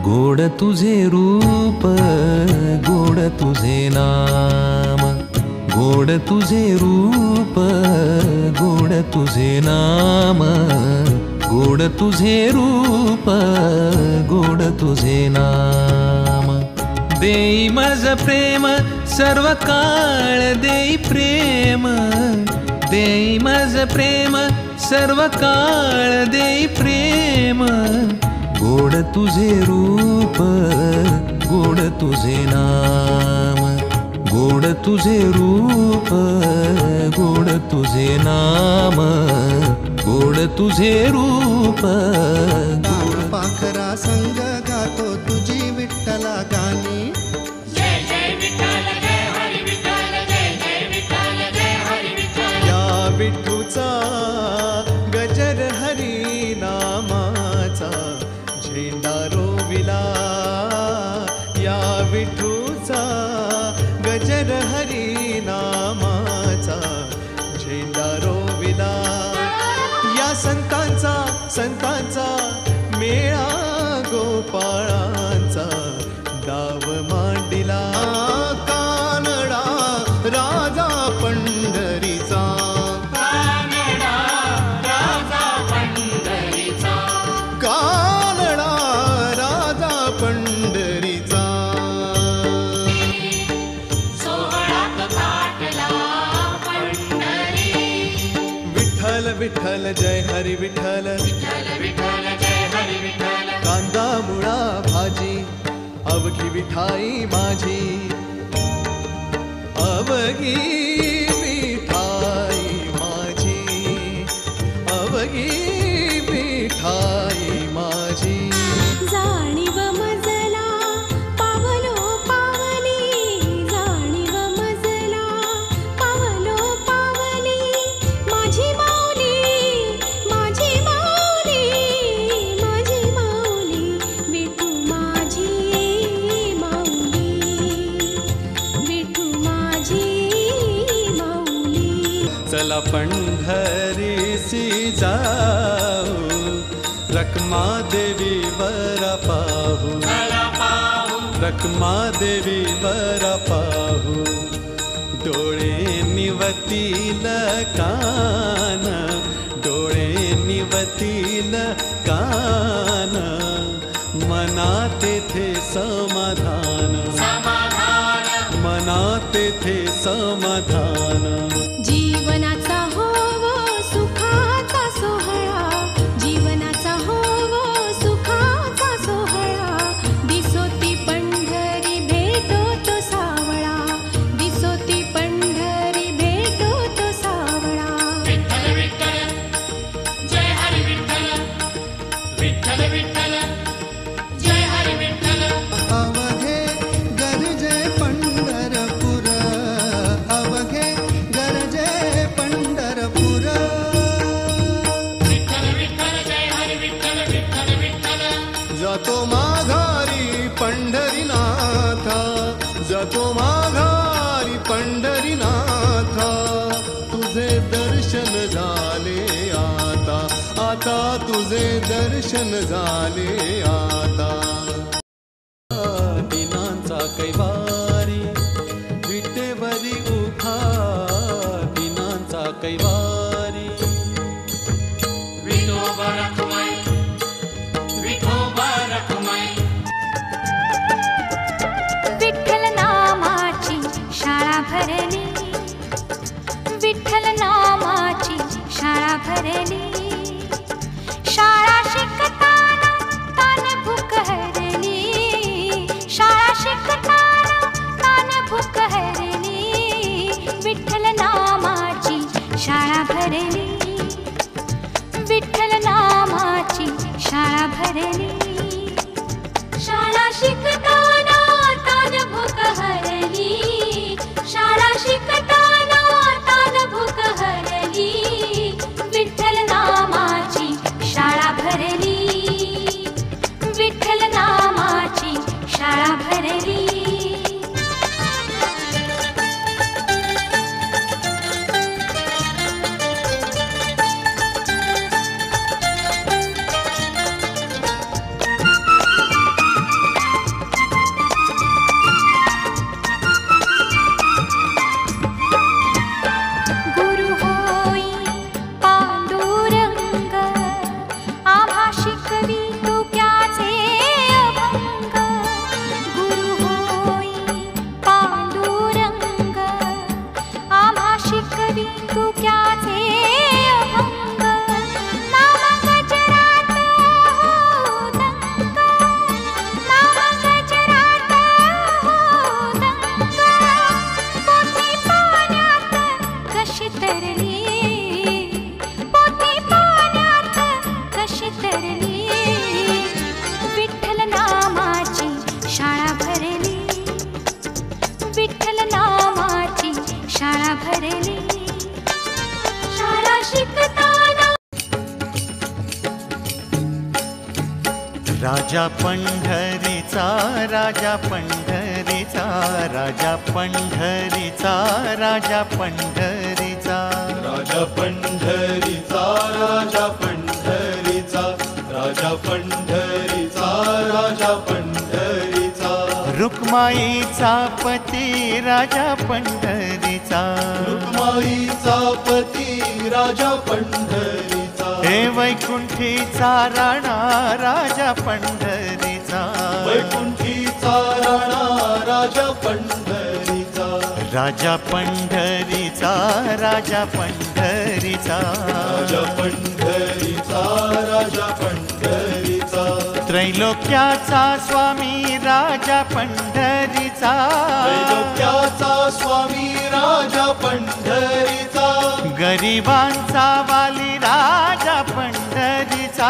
गोड तुझे रूप गोड तुझे नाम, गोड तुझे रूप गोड तुझे नाम, गोड तुझे रूप गोड तुझे नाम। देई मज प्रेम सर्व काळ देई प्रेम, देई मज प्रेम सर्व काळ देई प्रेम। गोड तुझे रूप गोड तुझे नाम, गोड तुझे रूप गोड तुझे नाम, गोड तुझे रूप गोड। पाखरा संग गातो तुझी विठ्ठला गाणी, जय जय विठ्ठल जय हरी विठ्ठल, जय जय विठ्ठल जय हरी विठ्ठल। या विठूचा गजर हरी नामाचा झेंडा रोविला, या विठूचा गजर हरी नामाचा झेंडा रोविला। या संतांचा मेळा गोपाळांचा डाव मांडिला। कानडा राजा पंढरीचा, कानडा राजा पंढरीचा, कानडा राजा पंढरीचा। सोहळ्यात थाटला पंढरी, विठ्ठल विठ्ठल जय हरी विठ्ठल, विठ्ठल विठ्ठल जय हरी विठ्ठल। कांदा मुळा भाजी अवघी विठाई माझी, अवघी विठाई माझी, अवघी विठाई माझी। जाणीव मजला पावलो पावली, जाणीव मजला पावलो पावली। माझी माऊली माझी माऊली माझी माऊली, विठू माझी माऊली, विठू माझी माऊली। चला पंढरीसी जाऊ, रखमा देवी वर पाहू, चला पाहू रखमा देवी वर पाहू। डोळे निवतील कान, डोळे निवतील कान, मना तेथे समाधान, समाधान, मना तेथे समाधान। जीवनाचा होवो सुखाचा सोहळा, जीवनाचा होवो सुखाचा सोहळा। दिसोती पंढरी भेटो तो सावळा, दिसोती पंढरी भेटो तो सावळा। विठ्ठल विठ्ठल जय हरी विठ्ठल, विठ्ठल विठ्ठल जय हरी विठ्ठल। अवघे गरजे पंढरपूर, अवघे गरजे पंढरपूर। विठ्ठल विठ्ठल जय हरी विठ्ठल, विठ्ठल विठ्ठल जातो माघारी पंढरीनाथा, जातो माघारी पंढरीनाथा। तुझे दर्शन झाले आता, आता तुझे दर्शन झाले आता। दिनांचा कैवारी विटेवरी उभा, दिनांचा कैवारी। विठोबा रखुमाई, विठोबा रखुमाई। विठ्ठल नामाची शाळा भरली, विठ्ठल नामाची शाळा भरली। शाळा शिकताना तान राजा पंढरीचा राजा पंढरीचा राजा पंढरीचा राजा पंढरीचा राजा पंढरीचा राजा पंढरीचा राजा पंढरीचा राजा पंढरीचा रुक्माईचा पती राजा पंढरीचा रुक्माईचा पती राजा पंढरीचा हे वैकुंठीचा राणा राजा पंढरीचा वैकुंठीचा राणा राजा पंढरीचा राजा पंढरीचा राजा पंढरीचा राजा पंढरीचा राजा पंढरीचा त्रैलोक्याचा स्वामी राजा पंढरीचा त्रैलोक्याचा स्वामी राजा पंढरीचा गरिबांचा वाली राजा पंढरीचा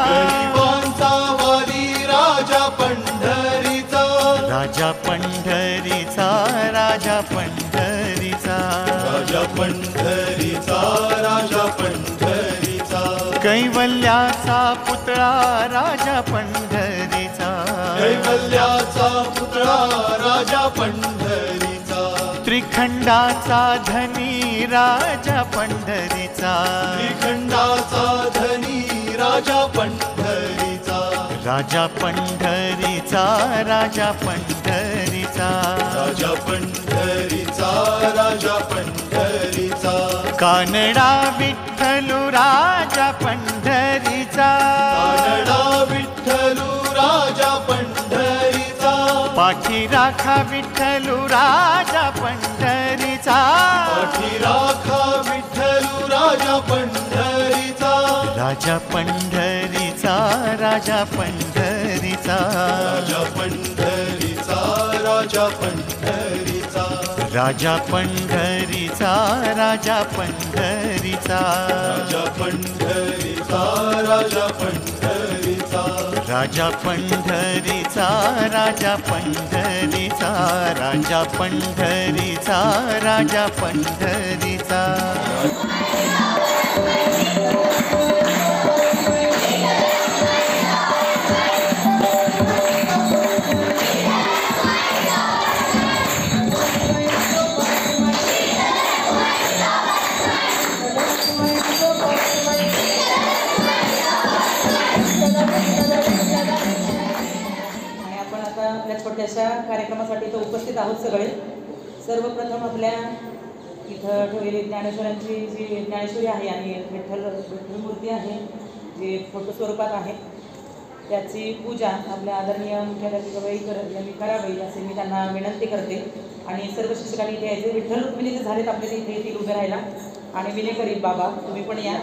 गरिबांचा वाली राजा पंढरीचा राजा पंढरीचा राजा पंढरीचा राजा पंढरीचा राजा पंढरीचा कैवल्याचा पुतळा राजा पंढरीचा कैवल्याचा पुतळा राजा पंढरीचा त्रिखंडाचा धनी राजा पंढरीचा श्रीखंडाचा धनी राजा पंढरीचा राजा पंढरीचा राजा पंढरीचा राजा पंढरीचा राजा पंढरीचा कानडा विठ्ठलू राजा पंढरीचा कानडा विठ्ठलू राजा पंढरीचा पाठी राखा विठ्ठलू राजा पंढरीचा पाठी राखा विठ्ठलू राजा पंढरीचा राजा पंढरीचा राजा पंढरीचा राजा पंढरीचा राजा पंढरीचा राजा पंढरीचा राजा पंढरीचा राजा पंढरीचा राजा पंढरीचा राजा पंढरीचा राजा पंढरीचा राजा पंढरीचा राजा पंढरीचा आपल्या छोट्याशा कार्यक्रमासाठी इथं उपस्थित आहोत सगळे. सर्वप्रथम आपल्या इथं ठेवलेली ज्ञानेश्वरांची जी ज्ञानेश्वरी आहे आणि विठ्ठल मूर्ती आहे जी फोटो स्वरूपात आहे त्याची पूजा आपल्या आदरणीय मुख्याध्यापिका यांनी करावी असे मी त्यांना विनंती करते. आणि सर्व शिक्षकांनी इथे यायचे. विठ्ठल रुक्मिणी जे झालेत आपल्याला इथे येथील उभे राहायला. आणि विनय करीत बाबा तुम्ही पण या.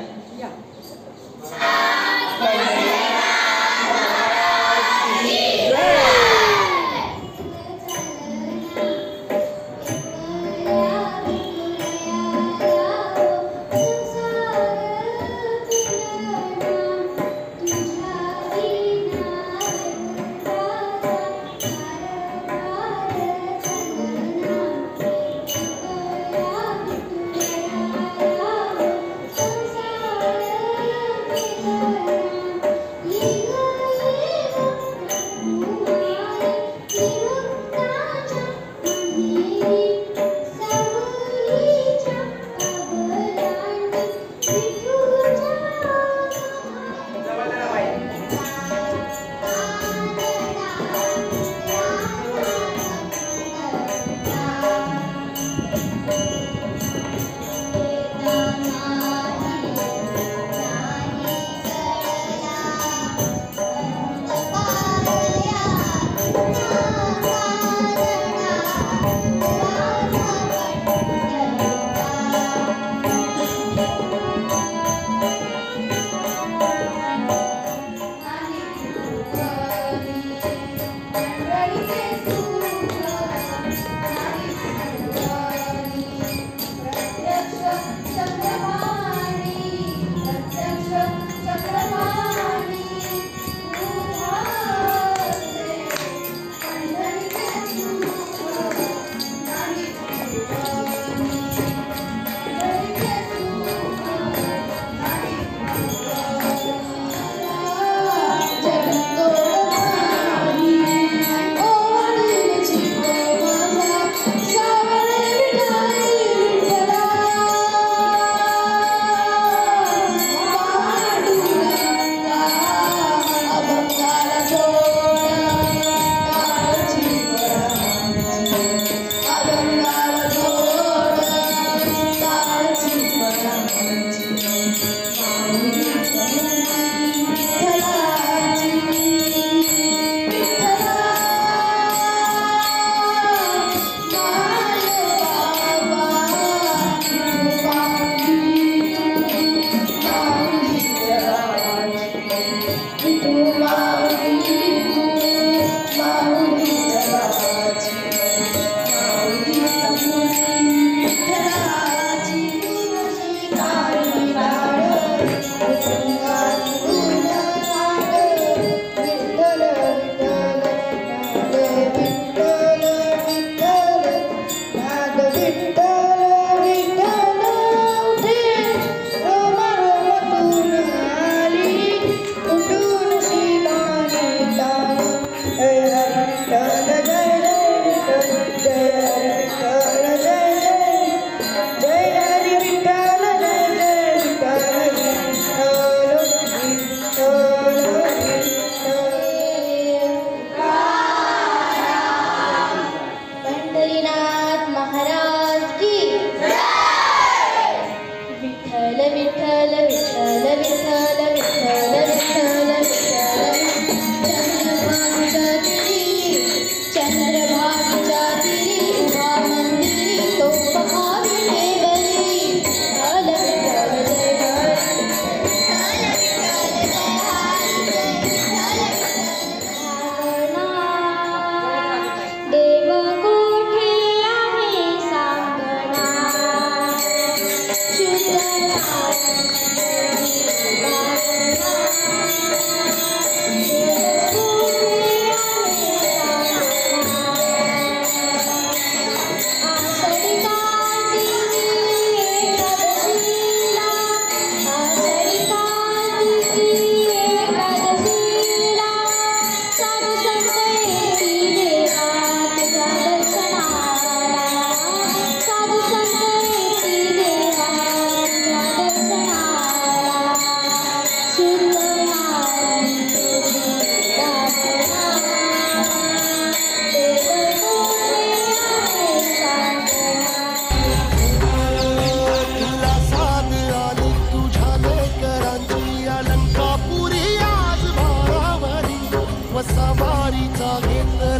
घेतला